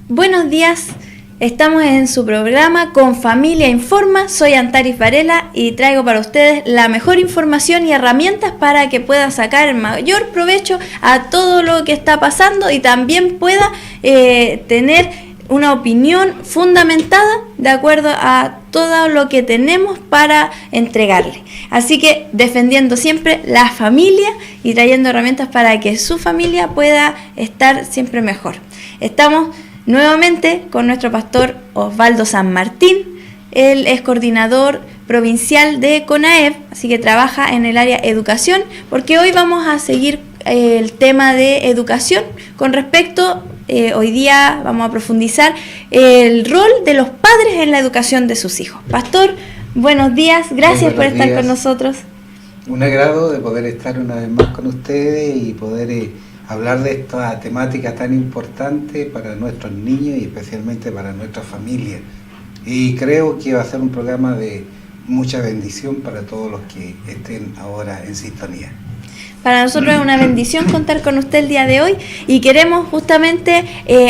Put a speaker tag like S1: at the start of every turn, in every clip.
S1: Buenos días, estamos en su programa Con Familia Informa. Soy Antaris Varela y traigo para ustedes la mejor información y herramientas para que pueda sacar el mayor provecho a todo lo que está pasando y también pueda tener una opinión fundamentada de acuerdo a todo lo que tenemos para entregarle. Así que defendiendo siempre la familia y trayendo herramientas para que su familia pueda estar siempre mejor. Estamos nuevamente con nuestro pastor Osvaldo San Martín. Él es coordinador provincial de CONAEP, así que trabaja en el área educación, porque hoy vamos a seguir el tema de educación con respecto, hoy día vamos a profundizar el rol de los padres en la educación de sus hijos. Pastor, buenos días, gracias por estar con nosotros.
S2: Un agrado de poder estar una vez más con ustedes y poder hablar de esta temática tan importante para nuestros niños y especialmente para nuestra familia. Y creo que va a ser un programa de mucha bendición para todos los que estén ahora en sintonía.
S1: Para nosotros es una bendición contar con usted el día de hoy y queremos justamente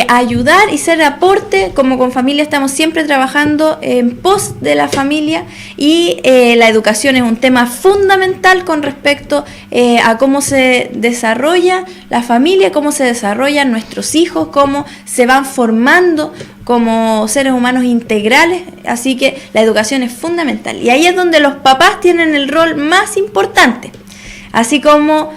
S1: ayudar y ser aporte. Como con familia estamos siempre trabajando en pos de la familia y la educación es un tema fundamental con respecto a cómo se desarrolla la familia, cómo se desarrollan nuestros hijos, cómo se van formando como seres humanos integrales, así que la educación es fundamental. Y ahí es donde los papás tienen el rol más importante. Así como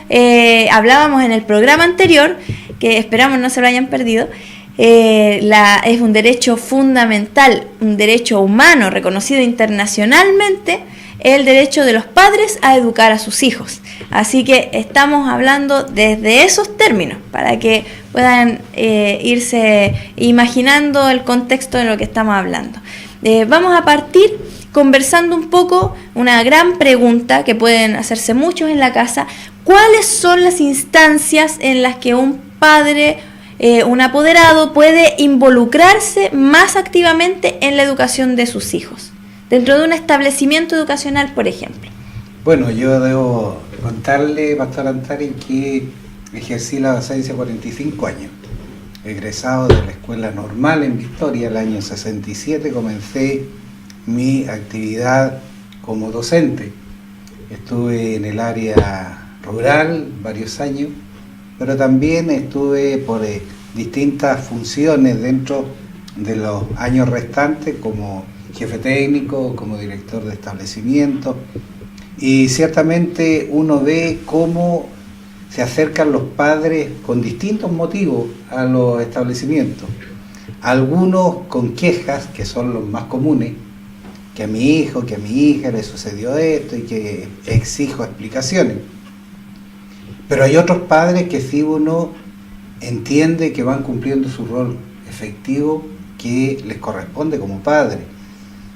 S1: hablábamos en el programa anterior, que esperamos no se lo hayan perdido, es un derecho fundamental, un derecho humano reconocido internacionalmente, el derecho de los padres a educar a sus hijos. Así que estamos hablando desde esos términos, para que puedan irse imaginando el contexto de lo que estamos hablando. Vamos a partir conversando un poco, una gran pregunta que pueden hacerse muchos en la casa: ¿cuáles son las instancias en las que un padre, un apoderado, puede involucrarse más activamente en la educación de sus hijos? Dentro de un establecimiento educacional, por ejemplo.
S2: Bueno, yo debo contarle, Pastor Antari, que ejercí la docencia 45 años. Egresado de la Escuela Normal en Victoria, el año 67 comencé mi actividad como docente. Estuve en el área rural varios años, pero también estuve por distintas funciones dentro de los años restantes como jefe técnico, como director de establecimiento, y ciertamente uno ve cómo se acercan los padres con distintos motivos a los establecimientos. Algunos con quejas, que son los más comunes, que a mi hijo, que a mi hija le sucedió esto y que exijo explicaciones. Pero hay otros padres que sí uno entiende que van cumpliendo su rol efectivo que les corresponde como padre.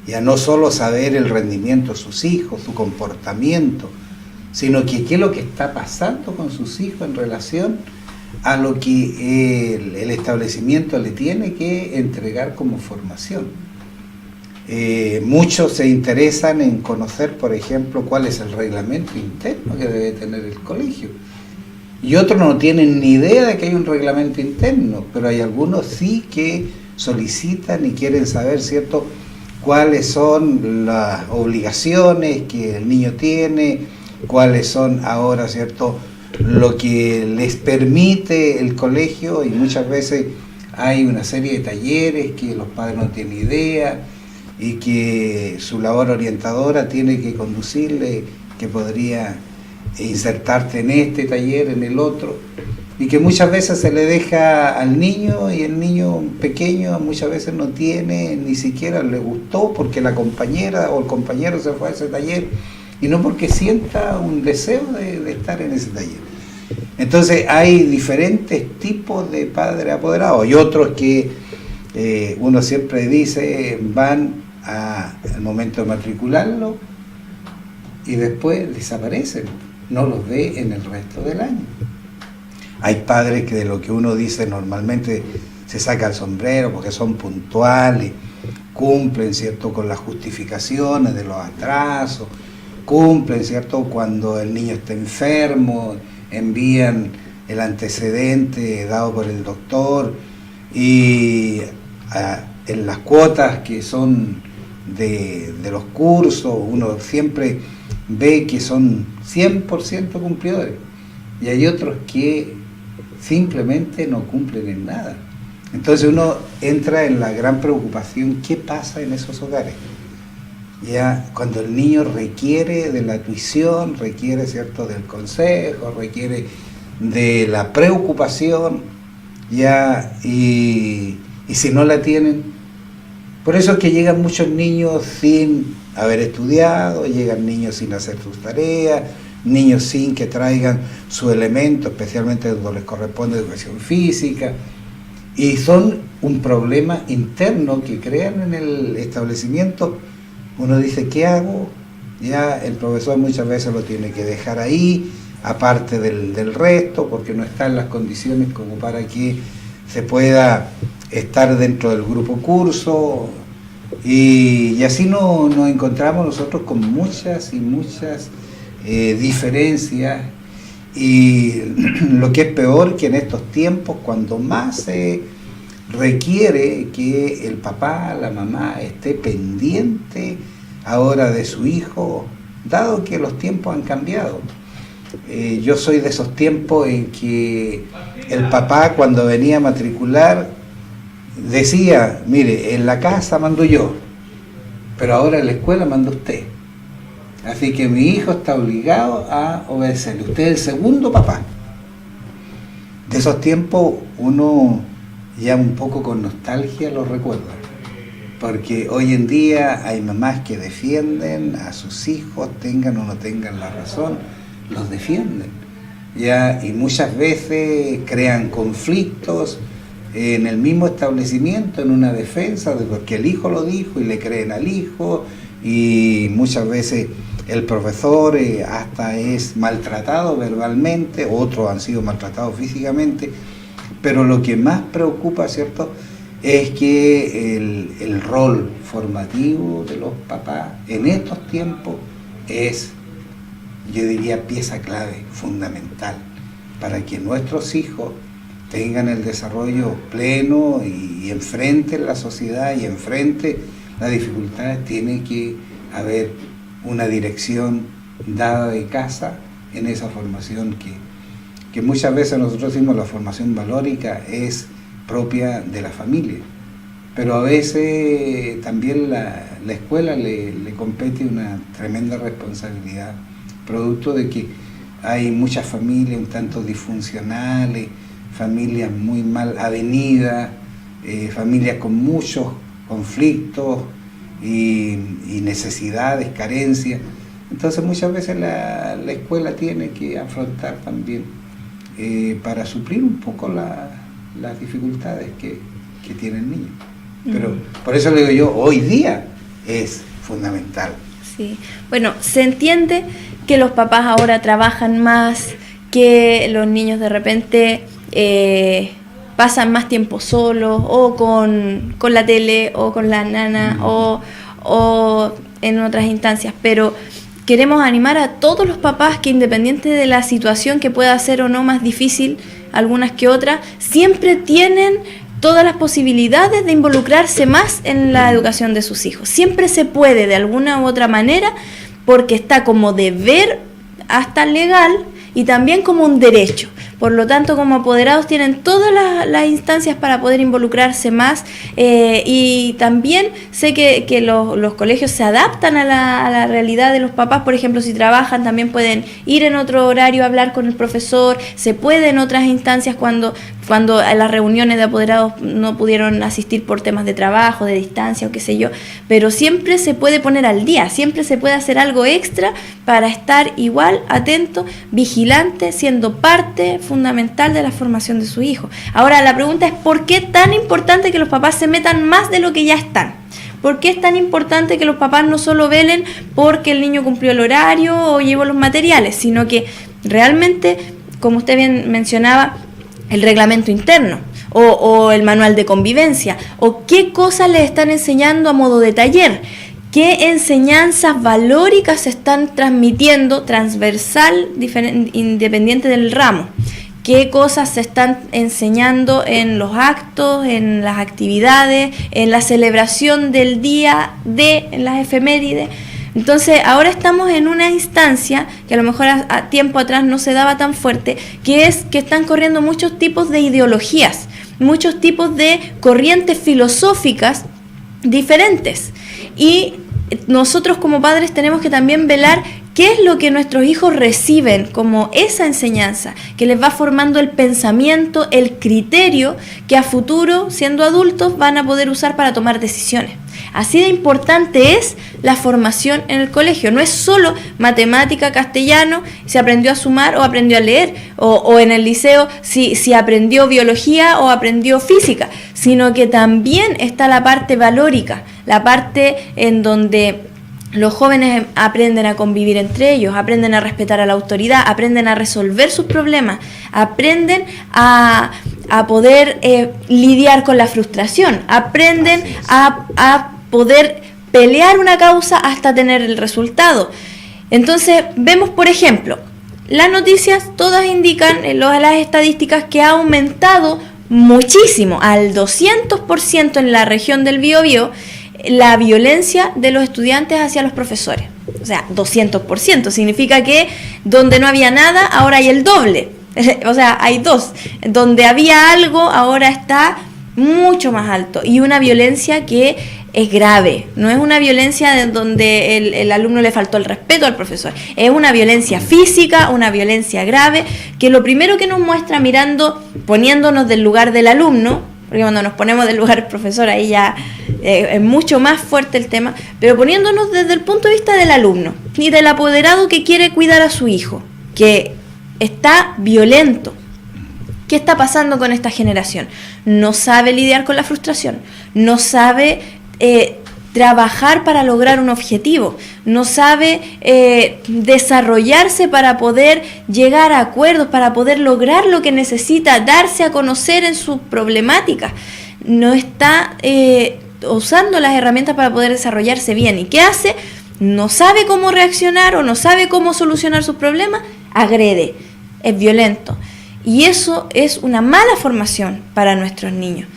S2: Ya no solo saber el rendimiento de sus hijos, su comportamiento, sino que qué es lo que está pasando con sus hijos en relación a lo que el establecimiento le tiene que entregar como formación. Muchos se interesan en conocer, por ejemplo, cuál es el reglamento interno que debe tener el colegio. Y otros no tienen ni idea de que hay un reglamento interno, pero hay algunos sí que solicitan y quieren saber, ¿cierto?, cuáles son las obligaciones que el niño tiene, cuáles son ahora, ¿cierto?, lo que les permite el colegio, y muchas veces hay una serie de talleres que los padres no tienen idea y que su labor orientadora tiene que conducirle, que podría insertarte en este taller, en el otro, y que muchas veces se le deja al niño y el niño pequeño muchas veces no tiene, ni siquiera le gustó porque la compañera o el compañero se fue a ese taller y no porque sienta un deseo de estar en ese taller. Entonces hay diferentes tipos de padres apoderados y otros que uno siempre dice van al momento de matricularlo y después desaparecen, no los ve en el resto del año. Hay padres que de lo que uno dice normalmente se saca el sombrero porque son puntuales, cumplen, ¿cierto?, con las justificaciones de los atrasos, cumplen, ¿cierto?, cuando el niño está enfermo, envían el antecedente dado por el doctor y en las cuotas que son de los cursos, uno siempre ve que son 100% cumplidores, y hay otros que simplemente no cumplen en nada. Entonces uno entra en la gran preocupación, ¿qué pasa en esos hogares? Ya cuando el niño requiere de la tuición, requiere, ¿cierto?, del consejo, requiere de la preocupación, ya, y si no la tienen, por eso es que llegan muchos niños sin haber estudiado, llegan niños sin hacer sus tareas, niños sin que traigan su elemento, especialmente cuando les corresponde educación física, y son un problema interno que crean en el establecimiento. Uno dice, ¿qué hago? Ya el profesor muchas veces lo tiene que dejar ahí, aparte del resto, porque no está en las condiciones como para que se pueda estar dentro del grupo curso, y así nos encontramos nosotros con muchas y muchas diferencias, y lo que es peor, que en estos tiempos, cuando más se requiere que el papá, la mamá esté pendiente ahora de su hijo, dado que los tiempos han cambiado. Yo soy de esos tiempos en que el papá, cuando venía a matricular, decía, mire, en la casa mando yo, pero ahora en la escuela manda usted. Así que mi hijo está obligado a obedecerle. Usted es el segundo papá. De esos tiempos uno ya un poco con nostalgia lo recuerda, porque hoy en día hay mamás que defienden a sus hijos, tengan o no tengan la razón, los defienden, ya, y muchas veces crean conflictos en el mismo establecimiento, en una defensa de porque el hijo lo dijo y le creen al hijo, y muchas veces el profesor hasta es maltratado verbalmente, otros han sido maltratados físicamente, pero lo que más preocupa, ¿cierto?, es que el rol formativo de los papás en estos tiempos es, yo diría, pieza clave, fundamental, para que nuestros hijos tengan el desarrollo pleno y enfrenten la sociedad y enfrenten las dificultades. Tiene que haber una dirección dada de casa en esa formación que muchas veces nosotros decimos la formación valórica es propia de la familia, pero a veces también la escuela le compete una tremenda responsabilidad, producto de que hay muchas familias un tanto disfuncionales, familias muy mal avenidas, familias con muchos conflictos y necesidades, carencias. Entonces muchas veces la escuela tiene que afrontar también para suplir un poco las dificultades que tiene el niño. Pero por eso le digo yo, hoy día es fundamental.
S1: Sí, bueno, se entiende que los papás ahora trabajan más, que los niños de repente pasan más tiempo solos, o con la tele, o con la nana, o en otras instancias, pero queremos animar a todos los papás que, independiente de la situación que pueda ser o no más difícil, algunas que otras, siempre tienen todas las posibilidades de involucrarse más en la educación de sus hijos. Siempre se puede, de alguna u otra manera, porque está como deber hasta legal y también como un derecho. Por lo tanto, como apoderados tienen todas las instancias para poder involucrarse más, y también sé que los colegios se adaptan a la realidad de los papás. Por ejemplo, si trabajan, también pueden ir en otro horario a hablar con el profesor. Se puede en otras instancias cuando a las reuniones de apoderados no pudieron asistir por temas de trabajo, de distancia o qué sé yo, pero siempre se puede poner al día, siempre se puede hacer algo extra para estar igual atento, vigilante, siendo parte fundamental de la formación de su hijo. Ahora la pregunta es, ¿por qué tan importante que los papás se metan más de lo que ya están? ¿Por qué es tan importante que los papás no solo velen porque el niño cumplió el horario o llevó los materiales, sino que realmente, como usted bien mencionaba, el reglamento interno o el manual de convivencia, o qué cosas les están enseñando a modo de taller, qué enseñanzas valóricas se están transmitiendo transversal, independiente del ramo, qué cosas se están enseñando en los actos, en las actividades, en la celebración del día D, en las efemérides. Entonces ahora estamos en una instancia que a lo mejor a tiempo atrás no se daba tan fuerte, que es que están corriendo muchos tipos de ideologías, muchos tipos de corrientes filosóficas diferentes, y nosotros como padres tenemos que también velar qué es lo que nuestros hijos reciben como esa enseñanza que les va formando el pensamiento, el criterio que a futuro, siendo adultos, van a poder usar para tomar decisiones. Así de importante es la formación en el colegio. No es solo matemática, castellano, si aprendió a sumar o aprendió a leer, o en el liceo si aprendió biología o aprendió física, sino que también está la parte valórica, la parte en donde los jóvenes aprenden a convivir entre ellos, aprenden a respetar a la autoridad, aprenden a resolver sus problemas, aprenden a poder lidiar con la frustración, aprenden a poder pelear una causa hasta tener el resultado. Entonces vemos, por ejemplo, las noticias todas indican, las estadísticas, que ha aumentado muchísimo, al 200% en la región del Biobío, la violencia de los estudiantes hacia los profesores. O sea, 200%, significa que donde no había nada, ahora hay el doble. O sea, hay dos. Donde había algo, ahora está mucho más alto. Y una violencia que es grave. No es una violencia de donde el alumno le faltó el respeto al profesor. Es una violencia física, una violencia grave, que lo primero que nos muestra, poniéndonos del lugar del alumno, porque cuando nos ponemos del lugar del profesor ahí ya es mucho más fuerte el tema, pero poniéndonos desde el punto de vista del alumno y del apoderado que quiere cuidar a su hijo, que está violento. ¿Qué está pasando con esta generación? No sabe lidiar con la frustración, no sabe trabajar para lograr un objetivo, no sabe desarrollarse para poder llegar a acuerdos, para poder lograr lo que necesita, darse a conocer en sus problemáticas, no está usando las herramientas para poder desarrollarse bien. ¿Y qué hace? No sabe cómo reaccionar o no sabe cómo solucionar sus problemas, agrede, es violento. Y eso es una mala formación para nuestros niños.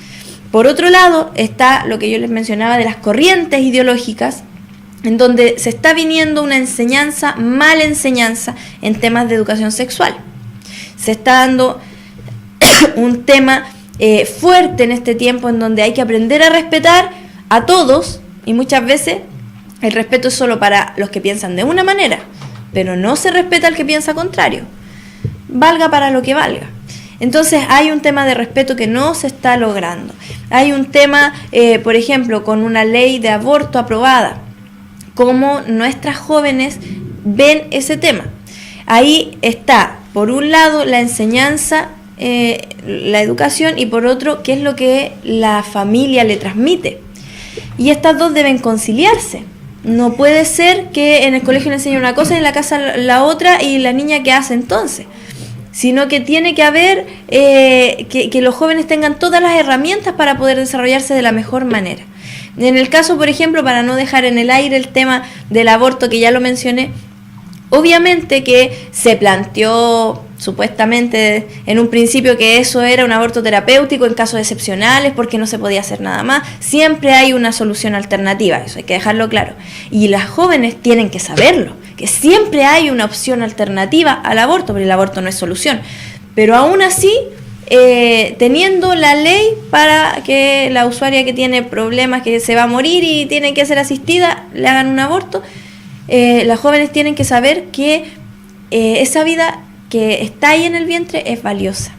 S1: Por otro lado, está lo que yo les mencionaba de las corrientes ideológicas, en donde se está viniendo una enseñanza, mala enseñanza en temas de educación sexual. Se está dando un tema fuerte en este tiempo, en donde hay que aprender a respetar a todos, y muchas veces el respeto es solo para los que piensan de una manera, pero no se respeta al que piensa contrario, valga para lo que valga. Entonces hay un tema de respeto que no se está logrando. Hay un tema, por ejemplo, con una ley de aborto aprobada, cómo nuestras jóvenes ven ese tema. Ahí está, por un lado, la enseñanza, la educación, y por otro, qué es lo que la familia le transmite. Y estas dos deben conciliarse. No puede ser que en el colegio le enseñen una cosa y en la casa la otra, y la niña ¿qué hace entonces? Sino que tiene que haber que los jóvenes tengan todas las herramientas para poder desarrollarse de la mejor manera. En el caso, por ejemplo, para no dejar en el aire el tema del aborto, que ya lo mencioné, obviamente que se planteó supuestamente en un principio que eso era un aborto terapéutico en casos excepcionales porque no se podía hacer nada más. Siempre hay una solución alternativa, eso hay que dejarlo claro. Y las jóvenes tienen que saberlo, que siempre hay una opción alternativa al aborto, pero el aborto no es solución. Pero aún así, teniendo la ley para que la usuaria que tiene problemas, que se va a morir y tiene que ser asistida, le hagan un aborto, las jóvenes tienen que saber que esa vida que está ahí en el vientre es valiosa.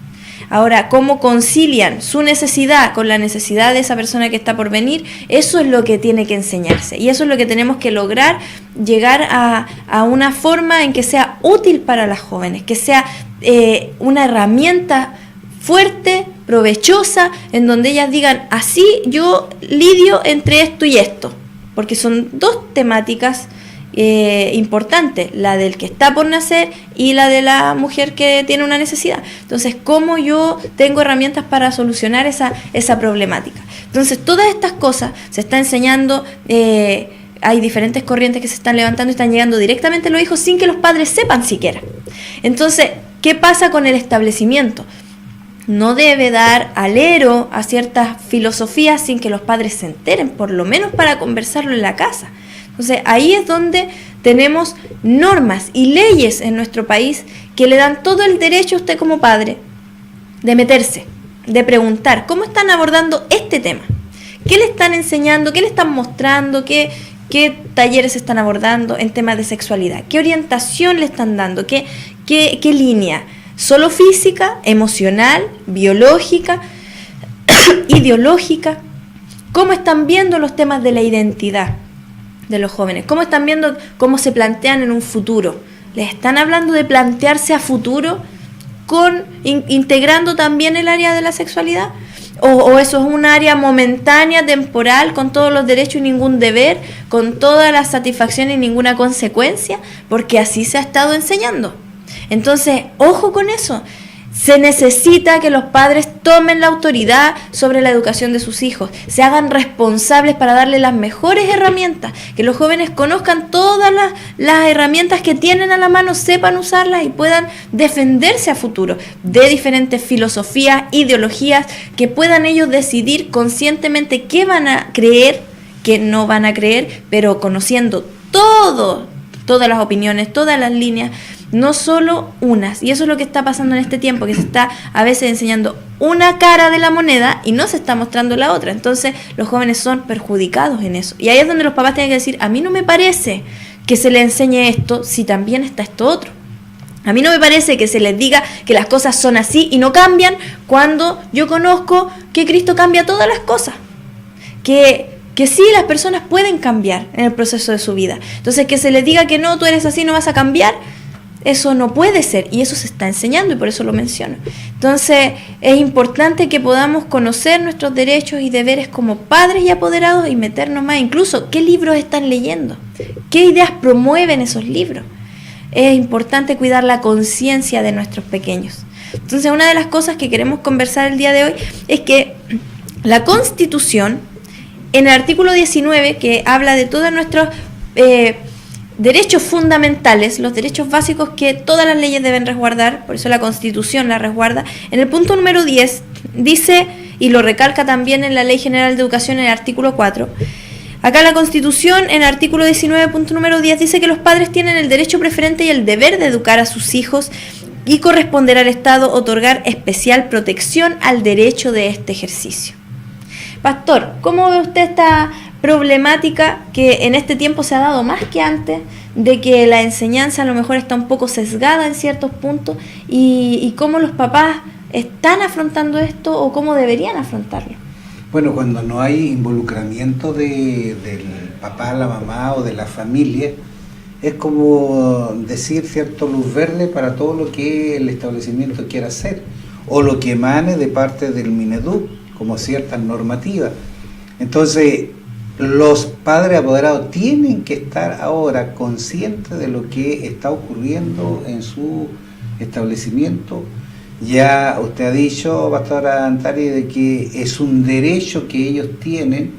S1: Ahora, ¿cómo concilian su necesidad con la necesidad de esa persona que está por venir? Eso es lo que tiene que enseñarse, y eso es lo que tenemos que lograr, llegar a una forma en que sea útil para las jóvenes, que sea una herramienta fuerte, provechosa, en donde ellas digan, así yo lidio entre esto y esto, porque son dos temáticas importante, la del que está por nacer y la de la mujer que tiene una necesidad. Entonces, ¿cómo yo tengo herramientas para solucionar esa problemática? Entonces, todas estas cosas se está enseñando, hay diferentes corrientes que se están levantando y están llegando directamente a los hijos sin que los padres sepan siquiera. Entonces, ¿Qué pasa con el establecimiento? No debe dar alero a ciertas filosofías sin que los padres se enteren, por lo menos para conversarlo en la casa. Entonces ahí es donde tenemos normas y leyes en nuestro país que le dan todo el derecho a usted como padre de meterse, de preguntar cómo están abordando este tema, qué le están enseñando, qué le están mostrando, qué talleres están abordando en temas de sexualidad, qué orientación le están dando, qué línea. Solo física, emocional, biológica, ideológica. ¿Cómo están viendo los temas de la identidad de los jóvenes? ¿Cómo están viendo cómo se plantean en un futuro? ¿Les están hablando de plantearse a futuro integrando también el área de la sexualidad? ¿O eso es un área momentánea, temporal, con todos los derechos y ningún deber, con todas las satisfacciones y ninguna consecuencia? Porque así se ha estado enseñando. Entonces, ojo con eso. Se necesita que los padres tomen la autoridad sobre la educación de sus hijos, se hagan responsables para darle las mejores herramientas, que los jóvenes conozcan todas las herramientas que tienen a la mano, sepan usarlas y puedan defenderse a futuro de diferentes filosofías, ideologías, que puedan ellos decidir conscientemente qué van a creer, qué no van a creer, pero conociendo todas las opiniones, todas las líneas, no solo unas. Y eso es lo que está pasando en este tiempo, que se está a veces enseñando una cara de la moneda y no se está mostrando la otra. Entonces los jóvenes son perjudicados en eso. Y ahí es donde los papás tienen que decir, a mí no me parece que se le enseñe esto si también está esto otro. A mí no me parece que se les diga que las cosas son así y no cambian, cuando yo conozco que Cristo cambia todas las cosas. Que sí, las personas pueden cambiar en el proceso de su vida. Entonces, que se les diga que no, tú eres así, no vas a cambiar, eso no puede ser, y eso se está enseñando, y por eso lo menciono. Entonces, es importante que podamos conocer nuestros derechos y deberes como padres y apoderados y meternos más. Incluso, ¿qué libros están leyendo? ¿Qué ideas promueven esos libros? Es importante cuidar la conciencia de nuestros pequeños. Entonces, una de las cosas que queremos conversar el día de hoy es que la Constitución, en el artículo 19, que habla de todos nuestros derechos fundamentales, los derechos básicos que todas las leyes deben resguardar, por eso la Constitución la resguarda, en el punto número 10 dice, y lo recalca también en la Ley General de Educación en el artículo 4, acá la Constitución en el artículo 19, punto número 10, dice que los padres tienen el derecho preferente y el deber de educar a sus hijos y corresponderá al Estado otorgar especial protección al derecho de este ejercicio. Pastor, ¿cómo ve usted esta problemática que en este tiempo se ha dado más que antes, de que la enseñanza a lo mejor está un poco sesgada en ciertos puntos, y cómo los papás están afrontando esto o cómo deberían afrontarlo?
S2: Bueno, cuando no hay involucramiento del papá, la mamá o de la familia, es como decir cierto luz verde para todo lo que el establecimiento quiera hacer o lo que emane de parte del Mineduc como ciertas normativas. Entonces, los padres apoderados tienen que estar ahora conscientes de lo que está ocurriendo en su establecimiento. Ya usted ha dicho, pastora Antari, de que es un derecho que ellos tienen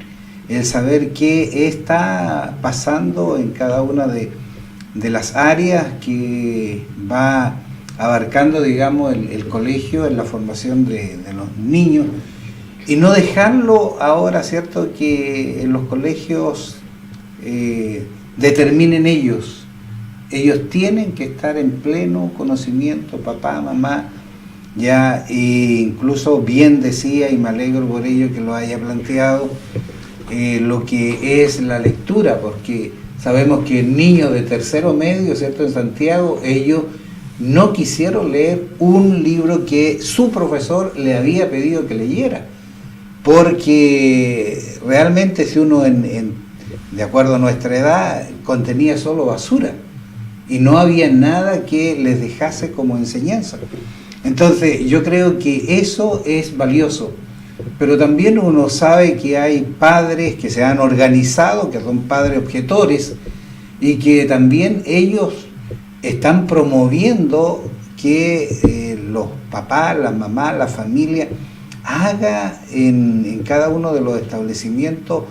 S2: el saber qué está pasando en cada una de las áreas que va abarcando, digamos, el colegio en la formación de los niños. Y no dejarlo ahora, ¿cierto?, que en los colegios determinen ellos. Ellos tienen que estar en pleno conocimiento, papá, mamá, ya, incluso bien decía, y me alegro por ello que lo haya planteado, lo que es la lectura, porque sabemos que niños de tercero medio, ¿cierto?, en Santiago, ellos no quisieron leer un libro que su profesor le había pedido que leyera. Porque realmente si uno, de acuerdo a nuestra edad, contenía solo basura y no había nada que les dejase como enseñanza. Entonces yo creo que eso es valioso, pero también uno sabe que hay padres que se han organizado, que son padres objetores, y que también ellos están promoviendo que los papás, las mamás, la familia haga en cada uno de los establecimientos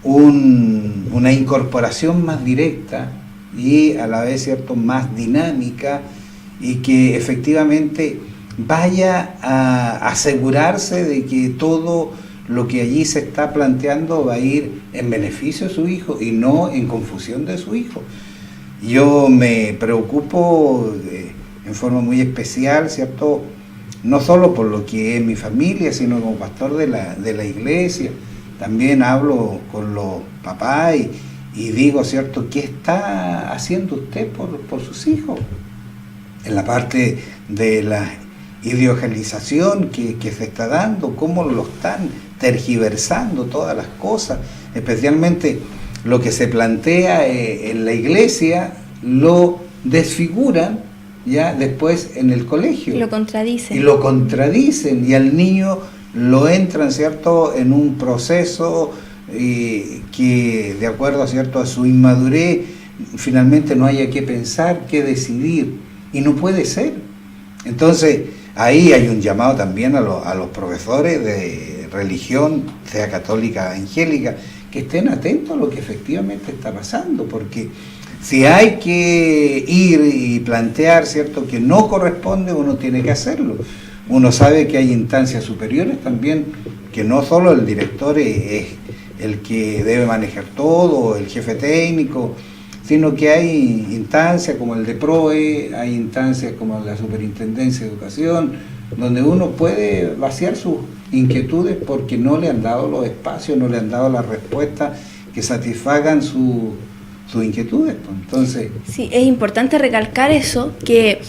S2: una incorporación más directa y a la vez, ¿cierto?, más dinámica y que efectivamente vaya a asegurarse de que todo lo que allí se está planteando va a ir en beneficio de su hijo y no en confusión de su hijo. Yo me preocupo en forma muy especial, ¿cierto?, no solo por lo que es mi familia, sino como pastor de la iglesia. También hablo con los papás y digo, ¿cierto?, ¿qué está haciendo usted por sus hijos? En la parte de la ideologización que se está dando, cómo lo están tergiversando todas las cosas, especialmente lo que se plantea en la iglesia, lo desfiguran ya después en el colegio.
S1: Y lo contradicen.
S2: Y lo contradicen, y al niño lo entran, ¿cierto?, en un proceso que de acuerdo, ¿cierto?, a su inmadurez, finalmente no haya que pensar, que decidir, y no puede ser. Entonces, ahí hay un llamado también a los profesores de religión, sea católica, evangélica, que estén atentos a lo que efectivamente está pasando, porque si hay que ir y plantear, ¿cierto?, que no corresponde, uno tiene que hacerlo. Uno sabe que hay instancias superiores también, que no solo el director es el que debe manejar todo, el jefe técnico, sino que hay instancias como el de PROE, hay instancias como la Superintendencia de Educación, donde uno puede vaciar sus inquietudes porque no le han dado los espacios, no le han dado las respuestas que satisfagan sus inquietudes. Entonces,
S1: sí, es importante recalcar eso, que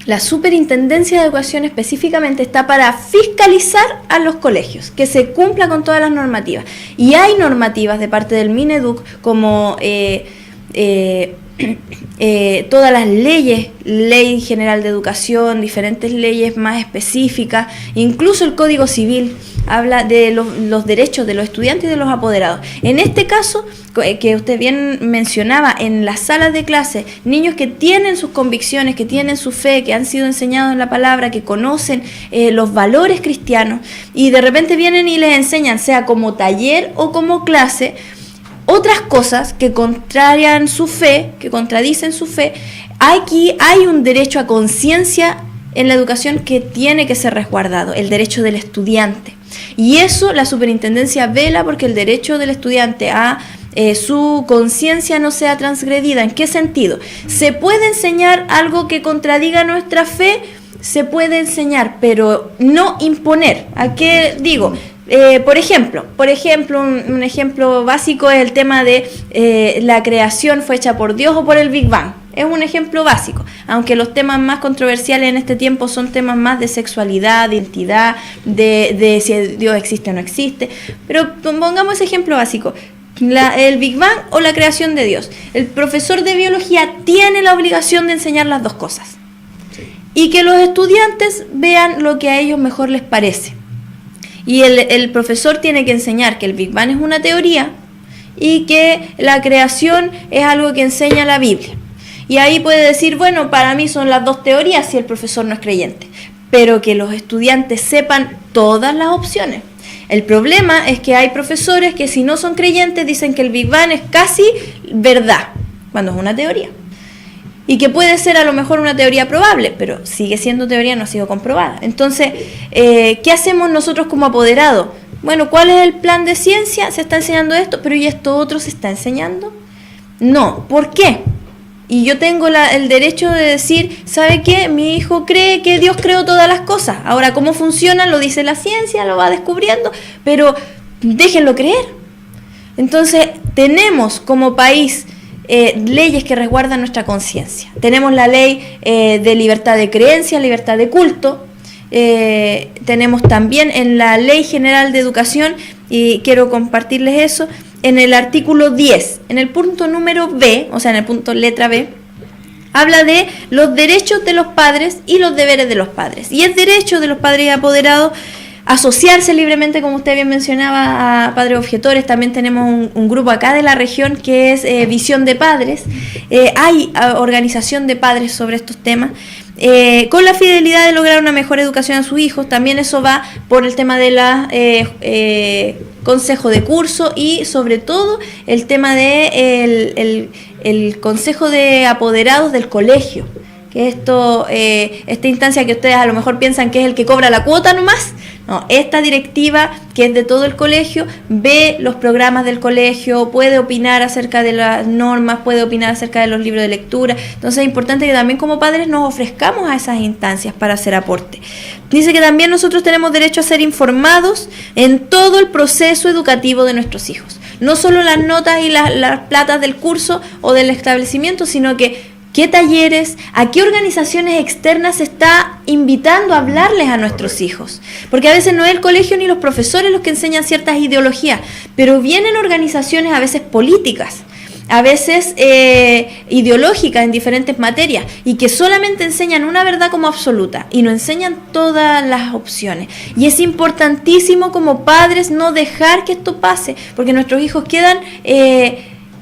S1: la Superintendencia de Educación específicamente está para fiscalizar a los colegios, que se cumpla con todas las normativas. Y hay normativas de parte del Mineduc como todas las leyes, Ley General de Educación, diferentes leyes más específicas, incluso el Código Civil habla de los derechos de los estudiantes y de los apoderados. En este caso, que usted bien mencionaba, en las salas de clase, niños que tienen sus convicciones, que tienen su fe, que han sido enseñados en la palabra, que conocen los valores cristianos, y de repente vienen y les enseñan, sea como taller o como clase, otras cosas que contrarian su fe, que contradicen su fe. Aquí hay un derecho a conciencia en la educación que tiene que ser resguardado, el derecho del estudiante. Y eso la superintendencia vela porque el derecho del estudiante a su conciencia no sea transgredida. ¿En qué sentido? ¿Se puede enseñar algo que contradiga nuestra fe? Se puede enseñar, pero no imponer. ¿A qué digo? Por ejemplo, un ejemplo básico es el tema de la creación fue hecha por Dios o por el Big Bang. Es un ejemplo básico, aunque los temas más controversiales en este tiempo son temas más de sexualidad, de identidad, de si Dios existe o no existe. Pero pongamos ese ejemplo básico, el Big Bang o la creación de Dios. El profesor de biología tiene la obligación de enseñar las dos cosas. Sí. Y que los estudiantes vean lo que a ellos mejor les parece. Y el profesor tiene que enseñar que el Big Bang es una teoría y que la creación es algo que enseña la Biblia. Y ahí puede decir, bueno, para mí son las dos teorías si el profesor no es creyente, pero que los estudiantes sepan todas las opciones. El problema es que hay profesores que si no son creyentes dicen que el Big Bang es casi verdad, cuando es una teoría. Y que puede ser a lo mejor una teoría probable, pero sigue siendo teoría, no ha sido comprobada. Entonces, ¿qué hacemos nosotros como apoderados? Bueno, ¿cuál es el plan de ciencia? Se está enseñando esto, pero ¿y esto otro se está enseñando? No, ¿por qué? Y yo tengo el derecho de decir, ¿sabe qué? Mi hijo cree que Dios creó todas las cosas. Ahora, ¿cómo funciona? Lo dice la ciencia, lo va descubriendo, pero déjenlo creer. Entonces, tenemos como país leyes que resguardan nuestra conciencia. Tenemos la ley de libertad de creencia, libertad de culto. Tenemos también en la Ley General de Educación, y quiero compartirles eso, en el artículo 10, en el punto número B, o sea, en el punto letra B, habla de los derechos de los padres y los deberes de los padres. Y es derecho de los padres y apoderados asociarse libremente, como usted bien mencionaba, a padres objetores. También tenemos un grupo acá de la región que es Visión de Padres. Hay organización de padres sobre estos temas, con la fidelidad de lograr una mejor educación a sus hijos. También eso va por el tema de la consejo de curso y sobre todo el tema de el consejo de apoderados del colegio, que esta instancia que ustedes a lo mejor piensan que es el que cobra la cuota nomás. No, esta directiva, que es de todo el colegio, ve los programas del colegio, puede opinar acerca de las normas, puede opinar acerca de los libros de lectura. Entonces es importante que también como padres nos ofrezcamos a esas instancias para hacer aporte. Dice que también nosotros tenemos derecho a ser informados en todo el proceso educativo de nuestros hijos. No solo las notas y las platas del curso o del establecimiento, sino que qué talleres, a qué organizaciones externas se está invitando a hablarles a nuestros hijos. Porque a veces no es el colegio ni los profesores los que enseñan ciertas ideologías, pero vienen organizaciones a veces políticas, a veces ideológicas en diferentes materias, y que solamente enseñan una verdad como absoluta y no enseñan todas las opciones. Y es importantísimo como padres no dejar que esto pase, porque nuestros hijos quedan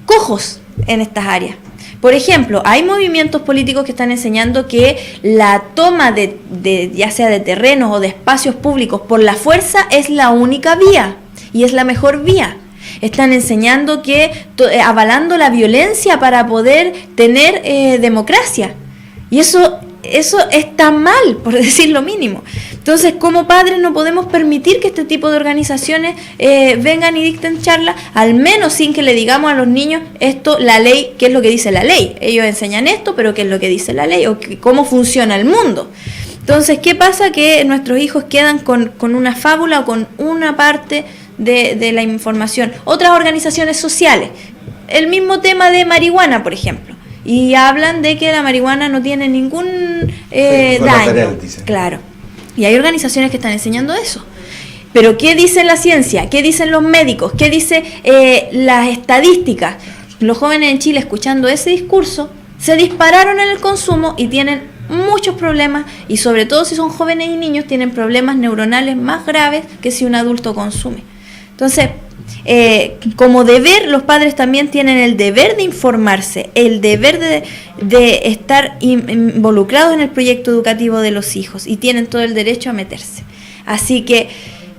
S1: cojos en estas áreas. Por ejemplo, hay movimientos políticos que están enseñando que la toma de ya sea de terrenos o de espacios públicos por la fuerza es la única vía y es la mejor vía. Están enseñando que avalando la violencia para poder tener democracia. Y eso está mal, por decir lo mínimo. Entonces, como padres no podemos permitir que este tipo de organizaciones vengan y dicten charlas, al menos sin que le digamos a los niños esto, la ley, qué es lo que dice la ley. Ellos enseñan esto, pero qué es lo que dice la ley o cómo funciona el mundo. Entonces, ¿qué pasa? Que nuestros hijos quedan con una fábula o con una parte de la información. Otras organizaciones sociales, el mismo tema de marihuana, por ejemplo. Y hablan de que la marihuana no tiene ningún daño. Claro. Y hay organizaciones que están enseñando eso. Pero ¿qué dice la ciencia? ¿Qué dicen los médicos? ¿Qué dice las estadísticas? Los jóvenes en Chile, escuchando ese discurso, se dispararon en el consumo y tienen muchos problemas, y sobre todo si son jóvenes y niños, tienen problemas neuronales más graves que si un adulto consume. Entonces, como deber, los padres también tienen el deber de informarse, el deber de estar involucrados en el proyecto educativo de los hijos, y tienen todo el derecho a meterse. Así que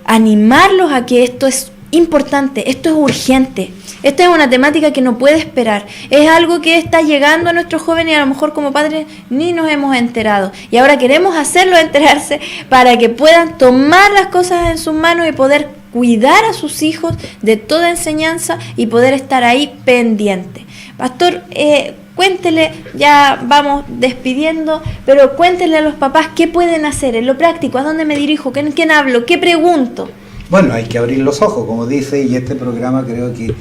S1: animarlos a que esto es importante, esto es urgente, esta es una temática que no puede esperar, es algo que está llegando a nuestros jóvenes y a lo mejor como padres ni nos hemos enterado, y ahora queremos hacerlos enterarse para que puedan tomar las cosas en sus manos y poder cuidar a sus hijos de toda enseñanza y poder estar ahí pendiente. Pastor, cuéntele, ya vamos despidiendo, pero cuéntele a los papás qué pueden hacer en lo práctico, a dónde me dirijo, con quién hablo, qué pregunto.
S2: Bueno, hay que abrir los ojos, como dice, y este programa creo que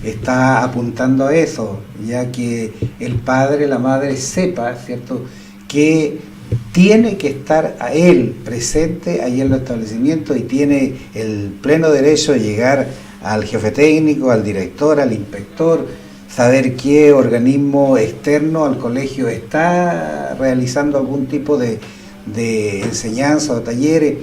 S2: está apuntando a eso, ya que el padre, la madre sepa, ¿cierto?, que tiene que estar a él presente ahí en los establecimientos y tiene el pleno derecho de llegar al jefe técnico, al director, al inspector, saber qué organismo externo al colegio está realizando algún tipo de enseñanza o talleres.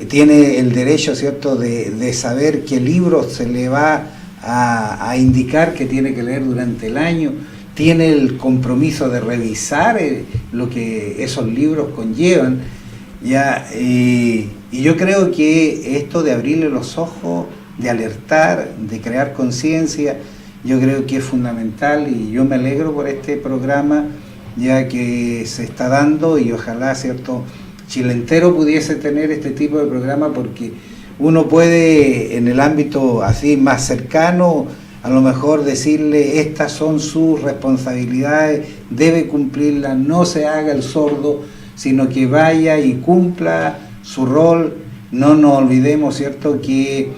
S2: Tiene el derecho, ¿cierto?, de saber qué libros se le va a indicar que tiene que leer durante el año. Tiene el compromiso de revisar lo que esos libros conllevan, ¿ya? Y yo creo que esto de abrirle los ojos, de alertar, de crear conciencia, yo creo que es fundamental, y yo me alegro por este programa ya que se está dando, y ojalá, ¿cierto?, Chile entero pudiese tener este tipo de programa, porque uno puede en el ámbito así más cercano a lo mejor decirle estas son sus responsabilidades, debe cumplirlas, no se haga el sordo, sino que vaya y cumpla su rol. No nos olvidemos, ¿cierto?, que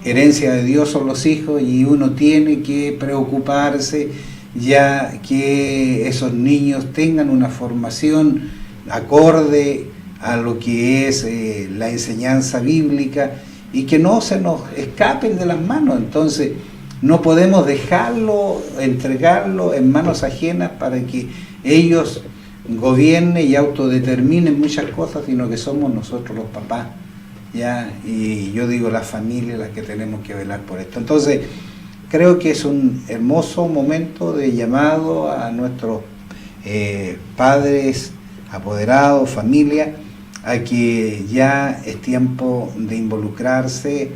S2: herencia de Dios son los hijos, y uno tiene que preocuparse ya que esos niños tengan una formación acorde a lo que es la enseñanza bíblica, y que no se nos escapen de las manos. Entonces no podemos dejarlo, entregarlo en manos ajenas para que ellos gobiernen y autodeterminen muchas cosas, sino que somos nosotros los papás, ¿ya? Y yo digo las familias las que tenemos que velar por esto. Entonces creo que es un hermoso momento de llamado a nuestros padres, apoderados, familia, a que ya es tiempo de involucrarse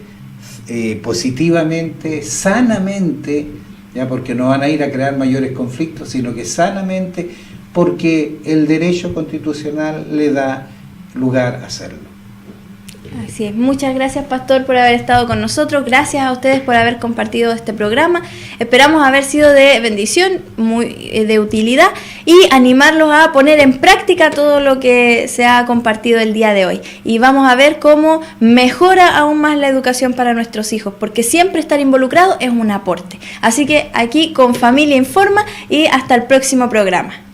S2: positivamente, sanamente, ya, porque no van a ir a crear mayores conflictos, sino que sanamente porque el derecho constitucional le da lugar a hacerlo.
S1: Así es. Muchas gracias, Pastor, por haber estado con nosotros. Gracias a ustedes por haber compartido este programa. Esperamos haber sido de bendición, muy de utilidad, y animarlos a poner en práctica todo lo que se ha compartido el día de hoy. Y vamos a ver cómo mejora aún más la educación para nuestros hijos, porque siempre estar involucrado es un aporte. Así que aquí con Familia Informa y hasta el próximo programa.